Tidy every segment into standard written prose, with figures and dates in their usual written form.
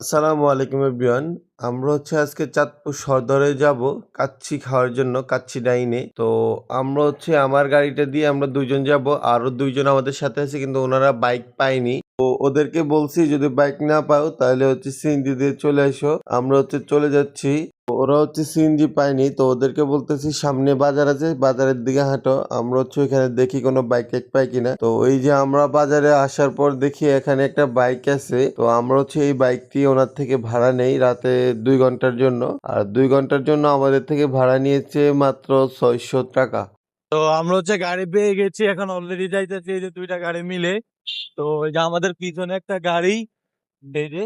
আসসালামু আলাইকুম এভরিওয়ান। আমরা আজকে চাঁদপুর সদরে যাব কাচ্চি খাওয়ার জন্য, কাচ্চি ডাইনে। তো আমরা আমার গাড়িটা দিয়ে আমরা ২ জন যাব। আরো ২ জন আমাদের সাথে আছে কিন্তু ওনারা বাইক পায়নি। তো ওদেরকে বলছি যদি বাইক না পাও তাহলে সিএনজি দিয়ে চলে এসো। আমরা চলে যাচ্ছি। ওরা সিএনজি পায়নি তো ওদেরকে বলতেছি সামনে বাজার আছে, বাজারের দিকে হাঁটো। আমরা ওইখানে দেখি কোনো বাইক টাইক পাই কিনা। তো এই যে আমরা বাজারে আসার পর দেখি এখানে একটা বাইক আছে। তো আমরা এই বাইকটি ওনার থেকে ভাড়া নেই রাতে ২ ঘন্টার জন্য। আর ২ ঘন্টার জন্য আমাদের থেকে ভাড়া নিয়েছে মাত্র ৬০০ টাকা। তো আমরা গাড়ি পেয়ে গেছি, এখন অলরেডি যাইতেছি এই যে ২টা গাড়ি মিলে। তো এই যে আমাদের পিছনে একটা গাড়ি, এই যে।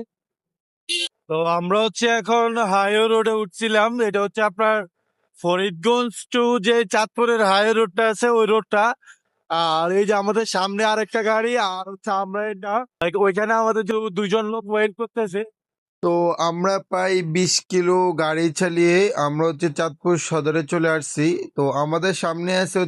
তো আমরা এখন হাইওয়ে রোডে উঠছিলাম। এটা আপনার ফরিদগঞ্জ টু যে চাঁদপুরের হাইওয়ে রোডটা আছে ওই রোডটা। আর এই যে আমাদের সামনে আরেকটা গাড়ি, আর আমরা এটা ওইখানে আমাদের ২জন লোক ওয়েট করতেছে। তো আমরা প্রায় ২০ কিলো গাড়ি চালিয়ে আমরা চাঁদপুর সদরে চলে আসছি। তো আমাদের সামনে আছে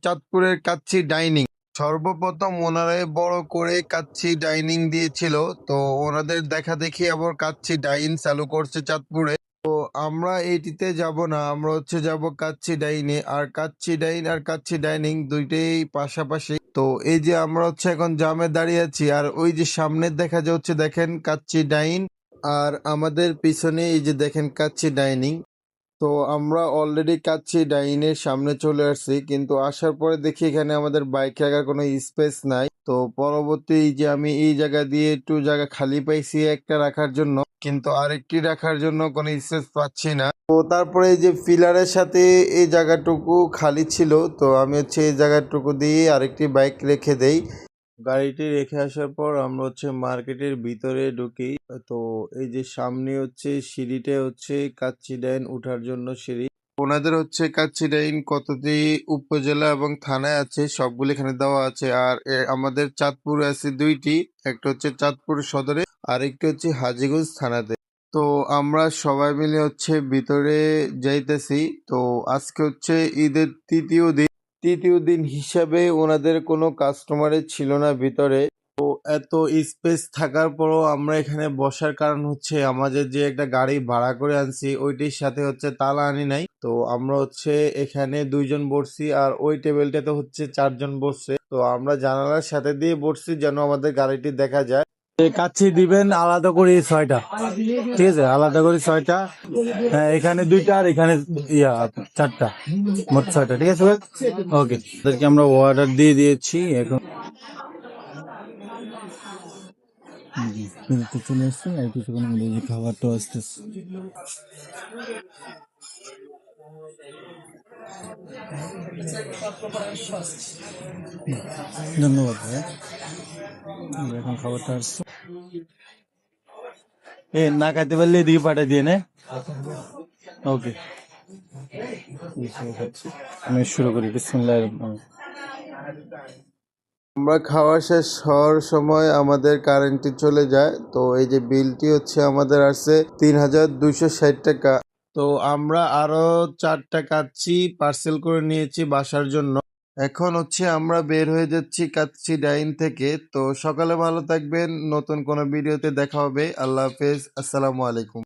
চাঁদপুরের কাচ্চি ডাইনিং। সর্বপ্রথম ওনারাই বড় করে কাচ্চি ডাইনিং দিয়েছিল। তো ওনাদের দেখা দেখি আবার কাচ্চি ডাইন চালু করছে চাঁদপুরে। তো আমরা এইটিতে যাব না, আমরা যাব কাচ্চি ডাইনে। আর কাচ্চি ডাইন আর কাচ্চি ডাইনিং দুইটাই পাশাপাশি। তো এই যে আমরা এখন জামে দাঁড়িয়ে আছি, আর ওই যে সামনে দেখা যাচ্ছে দেখেন কাচ্চি ডাইন। আর আমাদের পিছনে এই যে দেখেন কাচ্চি ডাইনিং। তো আমরা অলরেডি কাচ্চি ডাইনের সামনে চলে আসছি, কিন্তু আসার পরে দেখি এখানে আমাদের বাইক রাখার কোনো স্পেস নাই। তো পরবর্তী এই যে আমি এই জায়গা দিয়ে একটু জায়গা খালি পাইছি একটা রাখার জন্য, কিন্তু আরেকটি রাখার জন্য কোনো স্পেস পাচ্ছি না। তো তারপরে এই যে পিলারের সাথে এই জায়গাটুকু খালি ছিল, তো আমি এই জায়গাটুকু দিয়ে আরেকটি বাইক রেখে দেই। গাড়িটি রেখে আসার পর আমরা মার্কেটের ভিতরে ঢুকি। তো এই যে সামনে সিঁড়িটা কাচ্চি ডাইন উঠার জন্য সিঁড়ি। ওনাদের কাচ্চি ডাইন কতটি উপজেলা এবং থানায় আছে সবগুলো এখানে দেওয়া আছে। আর আমাদের চাঁদপুরে আছে ২টি, একটা চাঁদপুর সদরে, আর একটি হাজীগঞ্জ থানাতে। তো আমরা সবাই মিলে ভিতরে যাইতেছি। তো আজকে ঈদের তৃতীয় দিন হিসাবে ওনাদের কোনো কাস্টমারের ছিল না ভিতরে। তো এত স্পেস থাকার পরও আমরা এখানে বসার কারণ আমাদের যে একটা গাড়ি ভাড়া করে আনছি ওইটির সাথে তালা আনি নাই। তো আমরা এখানে ২ জন বসছি, আর ওই টেবিলটাতে ৪ জন বসছে। তো আমরা জানালার সাথে দিয়ে বসছি যেন আমাদের গাড়িটি দেখা যায়। কাচ্চি দিবেন আলাদা করে ৬টা, ঠিক আছে? আলাদা করে ৬টা। হ্যাঁ, এখানে ২টা আর এখানে ৪টা, মোট ৬টা, ঠিক আছে? ওকে, তাদেরকে আমরা অর্ডার দিয়ে দিয়েছি। এখন চলে এসছি, আর কিছুক্ষণ মধ্যে খাবারটা আসতেছে। ধন্যবাদ ভাইয়া, এখন খাবারটা আসছে। না খাইতে পারলে এদিকে পাঠিয়ে দিয়ে নে। ওকে, আমি শুরু করি। বিসমিল্লাহির আমরা খাওয়া শেষ হওয়ার সময় আমাদের কারেন্টটি চলে যায়। তো এই যে বিলটি আমাদের আসছে ৩,২৬০ টাকা। তো আমরা আরো 4টা কাচ্চি পার্সেল করে নিয়েছি বাসার জন্য। এখন আমরা বের হয়ে যাচ্ছি কাচ্চি ডাইন থেকে। তো সকালে ভালো থাকবেন, নতুন কোনো ভিডিওতে দেখা হবে। আল্লাহ হাফেজ, আসসালামু আলাইকুম।